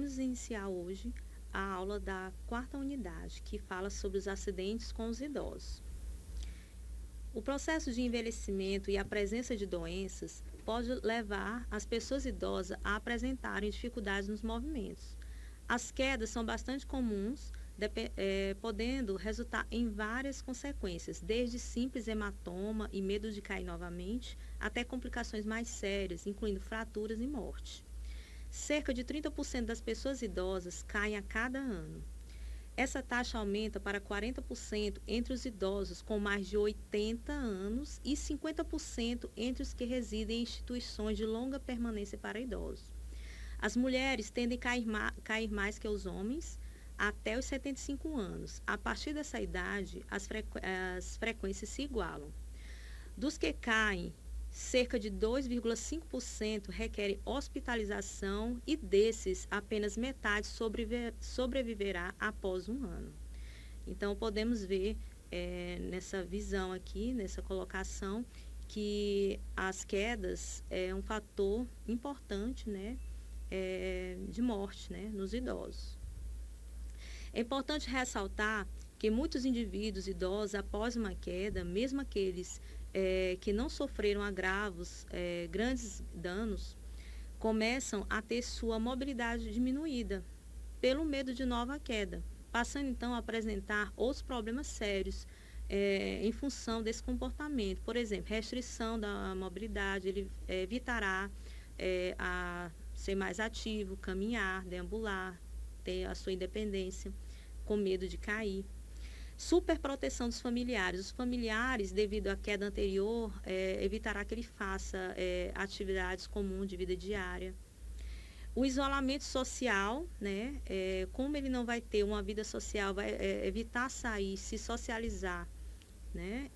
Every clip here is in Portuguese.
vamos iniciar hoje a aula da quarta unidade, que fala sobre os acidentes com os idosos. O processo de envelhecimento e a presença de doenças pode levar as pessoas idosas a apresentarem dificuldades nos movimentos. As quedas são bastante comuns, podendo resultar em várias consequências, desde simples hematoma e medo de cair novamente, até complicações mais sérias, incluindo fraturas e morte. Cerca de 30% das pessoas idosas caem a cada ano. Essa taxa aumenta para 40% entre os idosos com mais de 80 anos e 50% entre os que residem em instituições de longa permanência para idosos. As mulheres tendem a cair mais que os homens até os 75 anos. A partir dessa idade, as frequências se igualam. Dos que caem, cerca de 2,5% requerem hospitalização e desses, apenas metade sobreviverá após um ano. Então, podemos ver nessa visão aqui, nessa colocação, que as quedas é um fator importante, né, de morte, né, nos idosos. É importante ressaltar que muitos indivíduos idosos, após uma queda, mesmo aqueles que não sofreram agravos, grandes danos, começam a ter sua mobilidade diminuída pelo medo de nova queda, passando então a apresentar outros problemas sérios em função desse comportamento. Por exemplo, restrição da mobilidade, ele evitará a ser mais ativo, caminhar, deambular, ter a sua independência, com medo de cair. Superproteção dos familiares. Os familiares, devido à queda anterior, evitará que ele faça atividades comuns de vida diária. O isolamento social, né? Como ele não vai ter uma vida social, vai evitar sair, se socializar, né?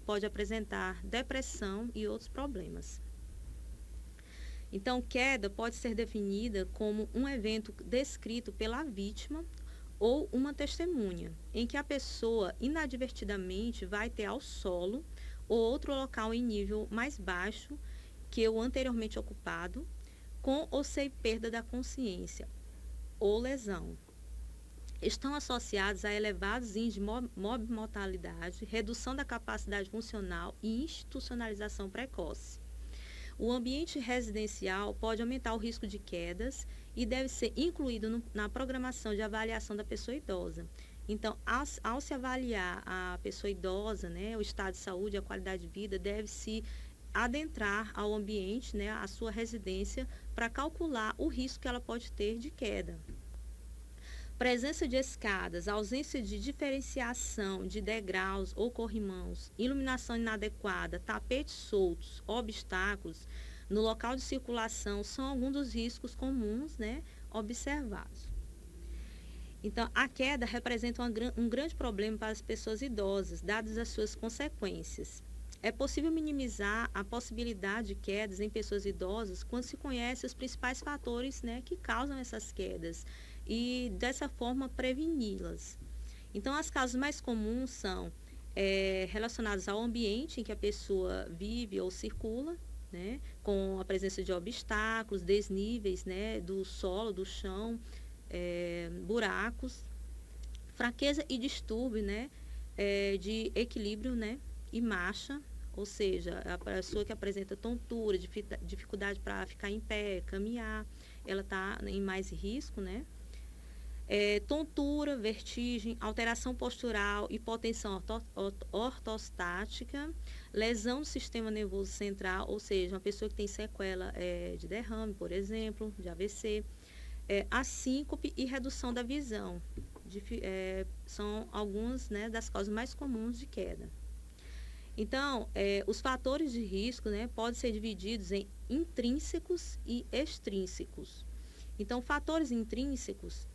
Pode apresentar depressão e outros problemas. Então, queda pode ser definida como um evento descrito pela vítima ou uma testemunha, em que a pessoa inadvertidamente vai ter ao solo ou outro local em nível mais baixo que o anteriormente ocupado, com ou sem perda da consciência ou lesão. Estão associados a elevados índices de morbimortalidade, redução da capacidade funcional e institucionalização precoce. O ambiente residencial pode aumentar o risco de quedas e deve ser incluído na programação de avaliação da pessoa idosa. Então, ao se avaliar a pessoa idosa, né, o estado de saúde, a qualidade de vida, deve-se adentrar ao ambiente, né, a sua residência, para calcular o risco que ela pode ter de queda. Presença de escadas, ausência de diferenciação de degraus ou corrimãos, iluminação inadequada, tapetes soltos, obstáculos no local de circulação são alguns dos riscos comuns, né, observados. Então, a queda representa um grande problema para as pessoas idosas, dadas as suas consequências. É possível minimizar a possibilidade de quedas em pessoas idosas quando se conhece os principais fatores, né, que causam essas quedas e, dessa forma, preveni-las. Então, as causas mais comuns são relacionadas ao ambiente em que a pessoa vive ou circula, né, com a presença de obstáculos, desníveis, né, do solo, do chão, buracos, fraqueza e distúrbio, né, de equilíbrio, né, e marcha, ou seja, a pessoa que apresenta tontura, dificuldade para ficar em pé, caminhar, ela está em mais risco, né? Tontura, vertigem, alteração postural, hipotensão ortostática, lesão do sistema nervoso central, ou seja, uma pessoa que tem sequela de derrame, por exemplo, de AVC, a síncope e redução da visão, são algumas, né, das causas mais comuns de queda. Então, os fatores de risco, né, podem ser divididos em intrínsecos e extrínsecos. Então, fatores intrínsecos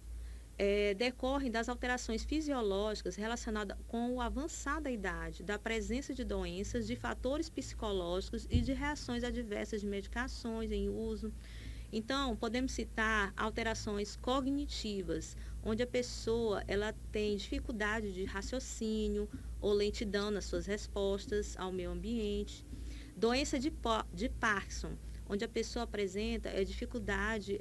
decorrem das alterações fisiológicas relacionadas com o avançar da idade, da presença de doenças, de fatores psicológicos e de reações adversas de medicações em uso. Então, podemos citar alterações cognitivas, onde a pessoa ela tem dificuldade de raciocínio ou lentidão nas suas respostas ao meio ambiente. Doença de Parkinson, onde a pessoa apresenta dificuldade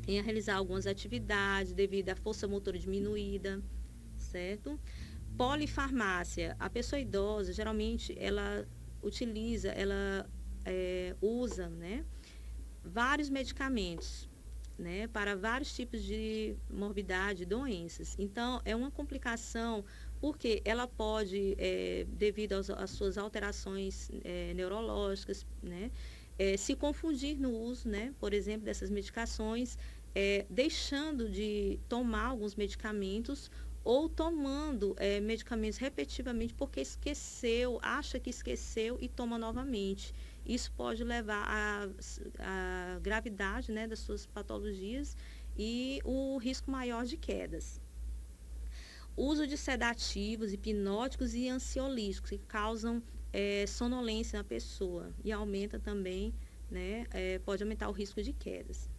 em realizar algumas atividades devido à força motora diminuída, certo? Polifarmácia, a pessoa idosa, geralmente, ela utiliza, ela usa, né, vários medicamentos, né, para vários tipos de morbidade, doenças. Então, é uma complicação porque ela pode, devido às suas alterações neurológicas, né, se confundir no uso, né, por exemplo, dessas medicações, deixando de tomar alguns medicamentos ou tomando medicamentos repetitivamente porque esqueceu, acha que esqueceu e toma novamente. Isso pode levar à gravidade, né, das suas patologias e o risco maior de quedas. Uso de sedativos, hipnóticos e ansiolíticos que causam sonolência na pessoa e aumenta também, né, pode aumentar o risco de quedas.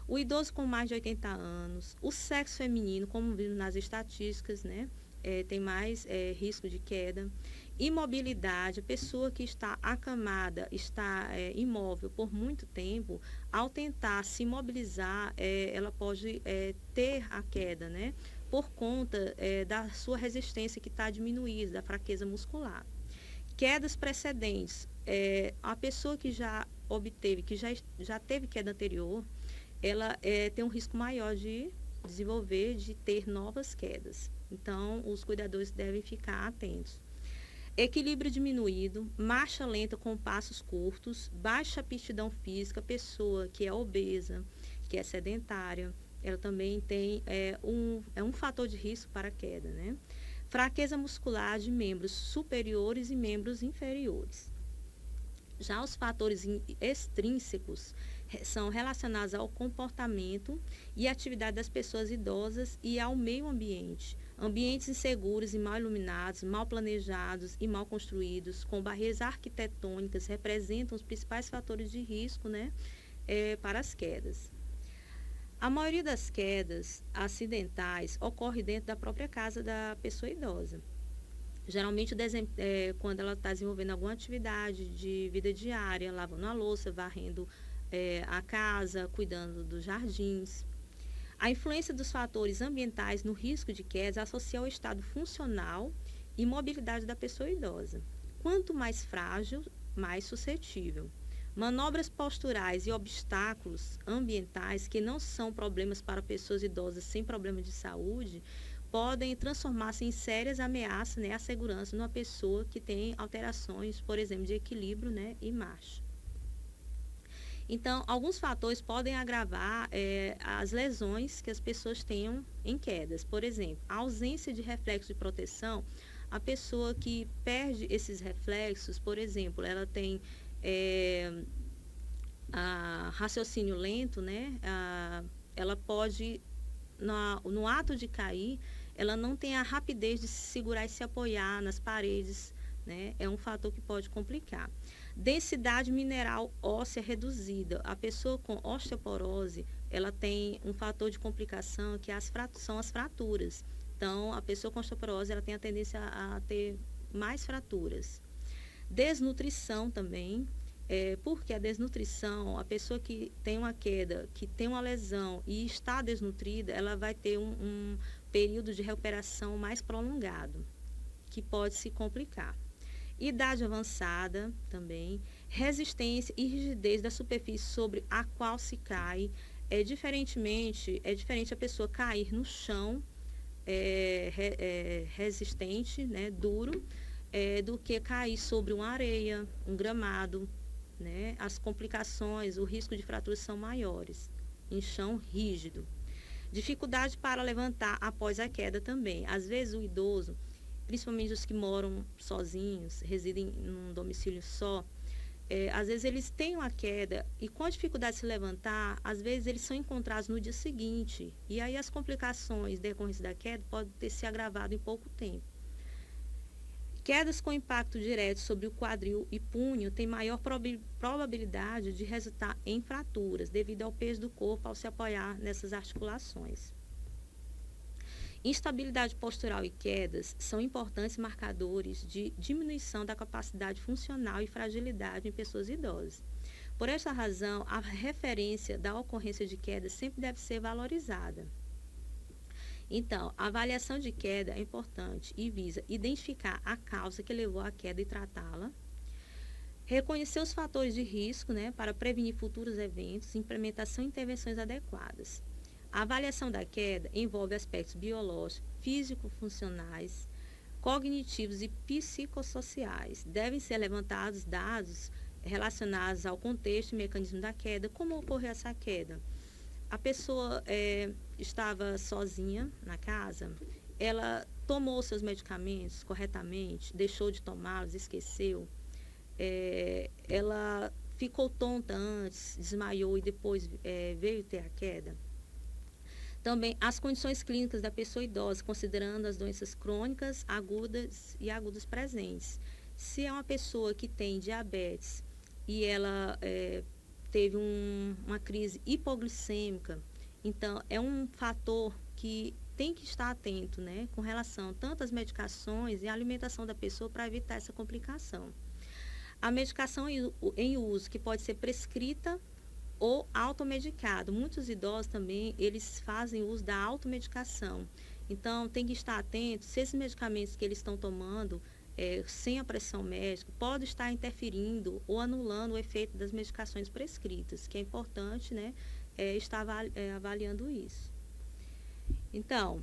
O idoso com mais de 80 anos, o sexo feminino, como vimos nas estatísticas, né, tem mais risco de queda. Imobilidade, a pessoa que está acamada, está imóvel por muito tempo, ao tentar se mobilizar, ela pode ter a queda, né, por conta da sua resistência que está diminuída, da fraqueza muscular. Quedas precedentes, a pessoa que já obteve, que já teve queda anterior, ela tem um risco maior de desenvolver, de ter novas quedas. Então, os cuidadores devem ficar atentos. Equilíbrio diminuído, marcha lenta com passos curtos, baixa aptidão física, pessoa que é obesa, que é sedentária, ela também tem um fator de risco para a queda, né? Fraqueza muscular de membros superiores e membros inferiores. Já os fatores extrínsecos são relacionados ao comportamento e atividade das pessoas idosas e ao meio ambiente. Ambientes inseguros e mal iluminados, mal planejados e mal construídos, com barreiras arquitetônicas, representam os principais fatores de risco, né, para as quedas. A maioria das quedas acidentais ocorre dentro da própria casa da pessoa idosa. Geralmente, quando ela está desenvolvendo alguma atividade de vida diária, lavando a louça, varrendo a casa, cuidando dos jardins. A influência dos fatores ambientais no risco de quedas associa ao estado funcional e mobilidade da pessoa idosa. Quanto mais frágil, mais suscetível. Manobras posturais e obstáculos ambientais que não são problemas para pessoas idosas sem problema de saúde podem transformar-se em sérias ameaças, né, à segurança de uma pessoa que tem alterações, por exemplo, de equilíbrio, né, e marcha. Então, alguns fatores podem agravar as lesões que as pessoas tenham em quedas. Por exemplo, a ausência de reflexo de proteção, a pessoa que perde esses reflexos, por exemplo, ela tem raciocínio lento, né? Ela pode, no ato de cair, ela não tem a rapidez de se segurar e se apoiar nas paredes, né? É um fator que pode complicar. Densidade mineral óssea reduzida. A pessoa com osteoporose, ela tem um fator de complicação que são as fraturas. Então, a pessoa com osteoporose, ela tem a tendência a ter mais fraturas. Desnutrição também, porque a desnutrição, a pessoa que tem uma queda, que tem uma lesão e está desnutrida, ela vai ter um período de recuperação mais prolongado, que pode se complicar. Idade avançada também, resistência e rigidez da superfície sobre a qual se cai. É diferente a pessoa cair no chão resistente, né, duro, do que cair sobre uma areia, um gramado, né? As complicações, o risco de fraturas são maiores em chão rígido. Dificuldade para levantar após a queda também. Às vezes o idoso, principalmente os que moram sozinhos, residem num domicílio só, às vezes eles têm uma queda e com a dificuldade de se levantar, às vezes eles são encontrados no dia seguinte. E aí as complicações decorrentes da queda podem ter se agravado em pouco tempo. Quedas com impacto direto sobre o quadril e punho têm maior probabilidade de resultar em fraturas, devido ao peso do corpo ao se apoiar nessas articulações. Instabilidade postural e quedas são importantes marcadores de diminuição da capacidade funcional e fragilidade em pessoas idosas. Por esta razão, a referência da ocorrência de queda sempre deve ser valorizada. Então, a avaliação de queda é importante e visa identificar a causa que levou à queda e tratá-la, reconhecer os fatores de risco, né, para prevenir futuros eventos, implementação de intervenções adequadas. A avaliação da queda envolve aspectos biológicos, físico-funcionais, cognitivos e psicossociais. Devem ser levantados dados relacionados ao contexto e mecanismo da queda, como ocorreu essa queda. A pessoa estava sozinha na casa, ela tomou seus medicamentos corretamente, deixou de tomá-los, esqueceu, ela ficou tonta antes, desmaiou e depois veio ter a queda. Também as condições clínicas da pessoa idosa, considerando as doenças crônicas, agudas e agudas presentes. Se é uma pessoa que tem diabetes e ela teve uma crise hipoglicêmica, então é um fator que tem que estar atento, né, com relação tanto às medicações e à alimentação da pessoa para evitar essa complicação. A medicação em uso, que pode ser prescrita ou automedicado. Muitos idosos também, eles fazem uso da automedicação. Então, tem que estar atento se esses medicamentos que eles estão tomando sem a pressão médica pode estar interferindo ou anulando o efeito das medicações prescritas, que é importante, né, estar avaliando isso. Então,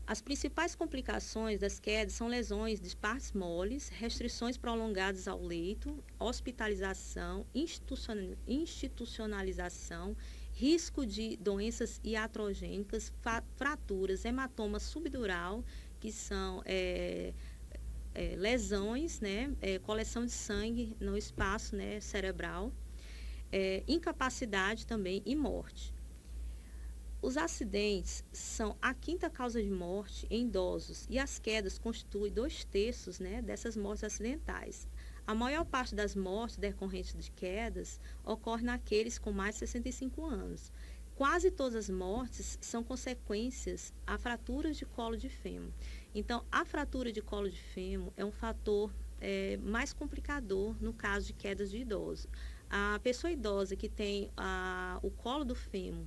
as principais complicações das quedas são lesões de partes moles, restrições prolongadas ao leito, hospitalização, institucionalização, risco de doenças iatrogênicas, fraturas, hematoma subdural, que são lesões, né, coleção de sangue no espaço, né, cerebral, incapacidade também e morte. Os acidentes são a quinta causa de morte em idosos e as quedas constituem 2/3, né, dessas mortes acidentais. A maior parte das mortes decorrentes de quedas ocorre naqueles com mais de 65 anos. Quase todas as mortes são consequências a fraturas de colo de fêmur. Então, a fratura de colo de fêmur é um fator mais complicador no caso de quedas de idosos. A pessoa idosa que tem o colo do fêmur,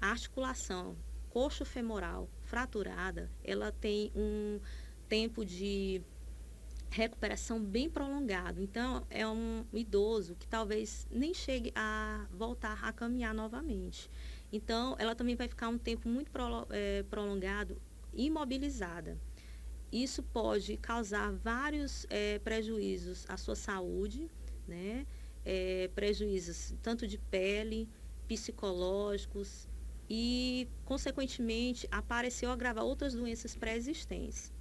a articulação coxo-femoral fraturada, ela tem um tempo de recuperação bem prolongado. Então, é um idoso que talvez nem chegue a voltar a caminhar novamente. Então, ela também vai ficar um tempo muito prolongado imobilizada. Isso pode causar vários prejuízos à sua saúde, né? Prejuízos tanto de pele, psicológicos, e, consequentemente, aparecer ou agravar outras doenças pré-existentes.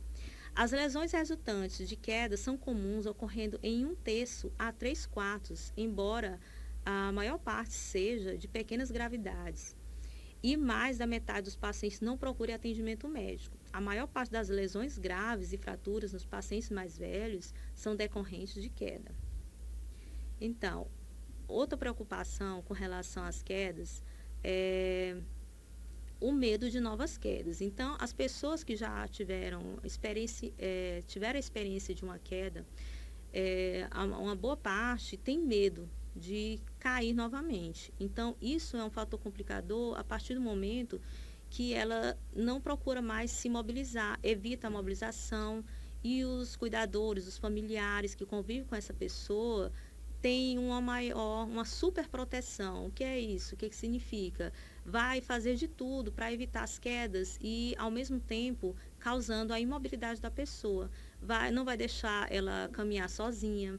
As lesões resultantes de queda são comuns, ocorrendo em 1/3 a 3/4, embora a maior parte seja de pequenas gravidades. E mais da metade dos pacientes não procure atendimento médico. A maior parte das lesões graves e fraturas nos pacientes mais velhos são decorrentes de queda. Então, outra preocupação com relação às quedas é o medo de novas quedas. Então, as pessoas que já tiveram a experiência de uma queda, uma boa parte tem medo de cair novamente. Então, isso é um fator complicador a partir do momento que ela não procura mais se mobilizar, evita a mobilização, e os cuidadores, os familiares que convivem com essa pessoa tem uma super proteção. O que é isso? O que significa? Vai fazer de tudo para evitar as quedas e, ao mesmo tempo, causando a imobilidade da pessoa. Não vai deixar ela caminhar sozinha,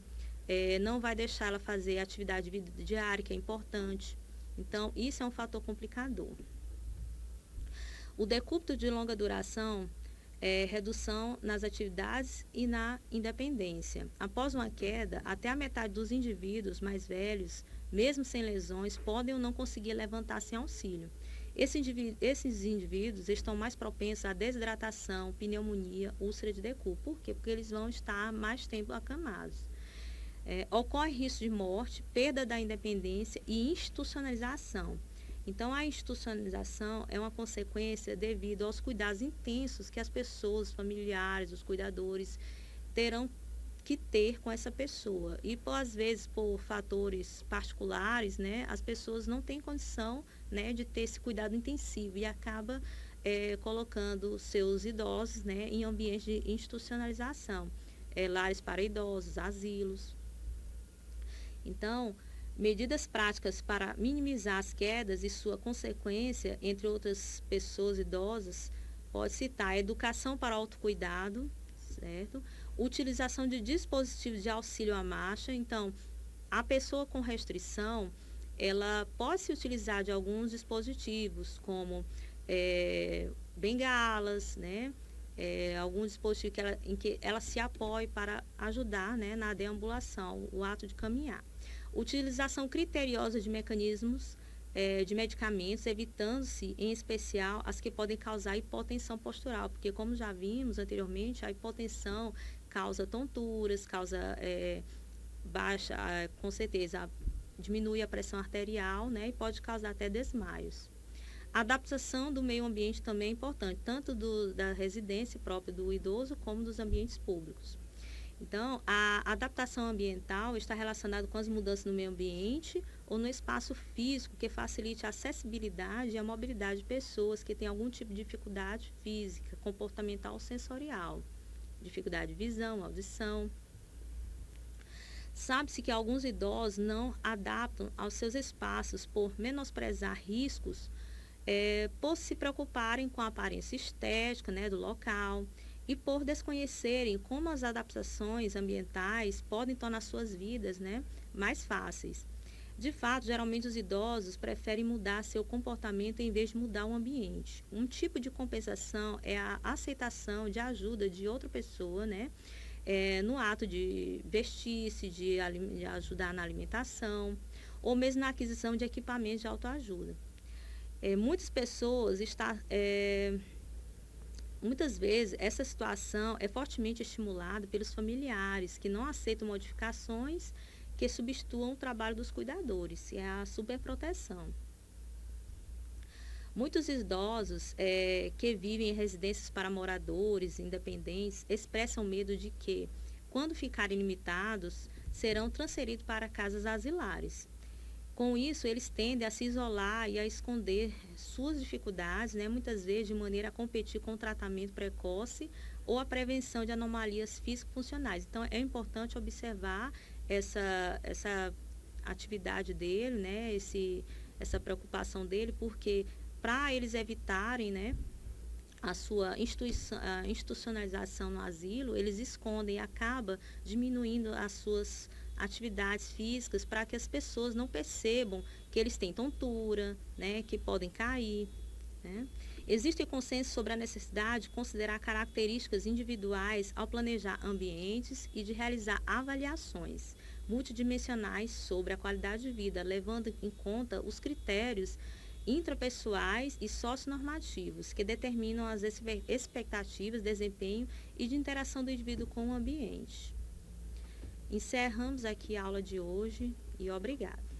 não vai deixar ela fazer atividade de vida diária, que é importante. Então, isso é um fator complicador. O decúbito de longa duração redução nas atividades e na independência. Após uma queda, até a metade dos indivíduos mais velhos, mesmo sem lesões, podem ou não conseguir levantar sem auxílio. Esses indivíduos estão mais propensos à desidratação, pneumonia, úlcera de decúbito. Por quê? Porque eles vão estar mais tempo acamados. Ocorre risco de morte, perda da independência e institucionalização. Então, a institucionalização é uma consequência devido aos cuidados intensos que as pessoas, os familiares, os cuidadores terão que ter com essa pessoa. E, às vezes, por fatores particulares, né, as pessoas não têm condição, né, de ter esse cuidado intensivo e acaba colocando seus idosos, né, em ambientes de institucionalização, lares para idosos, asilos. Então, medidas práticas para minimizar as quedas e sua consequência, entre outras pessoas idosas, pode citar a educação para autocuidado, certo? Utilização de dispositivos de auxílio à marcha. Então, a pessoa com restrição, ela pode se utilizar de alguns dispositivos, como bengalas, né? Algum dispositivo em que ela se apoie para ajudar, né, na deambulação, o ato de caminhar. Utilização criteriosa de mecanismos de medicamentos, evitando-se, em especial, as que podem causar hipotensão postural, porque, como já vimos anteriormente, a hipotensão causa tonturas, causa baixa, com certeza, diminui a pressão arterial, né, e pode causar até desmaios. A adaptação do meio ambiente também é importante, tanto da residência própria do idoso, como dos ambientes públicos. Então, a adaptação ambiental está relacionada com as mudanças no meio ambiente ou no espaço físico que facilite a acessibilidade e a mobilidade de pessoas que têm algum tipo de dificuldade física, comportamental ou sensorial, dificuldade de visão, audição. Sabe-se que alguns idosos não adaptam aos seus espaços por menosprezar riscos, por se preocuparem com a aparência estética, né, do local, e por desconhecerem como as adaptações ambientais podem tornar suas vidas, né, mais fáceis. De fato, geralmente os idosos preferem mudar seu comportamento em vez de mudar o ambiente. Um tipo de compensação é a aceitação de ajuda de outra pessoa, né, no ato de vestir-se, de ajudar na alimentação, ou mesmo na aquisição de equipamentos de autoajuda. Muitas pessoas muitas vezes essa situação é fortemente estimulada pelos familiares que não aceitam modificações que substituam o trabalho dos cuidadores, é a superproteção. Muitos idosos que vivem em residências para moradores independentes expressam medo de que, quando ficarem limitados, serão transferidos para casas asilares. Com isso, eles tendem a se isolar e a esconder suas dificuldades, né, muitas vezes de maneira a competir com o tratamento precoce ou a prevenção de anomalias físico-funcionais. Então, é importante observar essa atividade dele, né, essa preocupação dele, porque para eles evitarem, né, a sua institucionalização no asilo, eles escondem e acaba diminuindo as suas atividades físicas para que as pessoas não percebam que eles têm tontura, né, que podem cair, né? Existe consenso sobre a necessidade de considerar características individuais ao planejar ambientes e de realizar avaliações multidimensionais sobre a qualidade de vida, levando em conta os critérios intrapessoais e socionormativos que determinam as expectativas, desempenho e de interação do indivíduo com o ambiente. Encerramos aqui a aula de hoje e obrigada.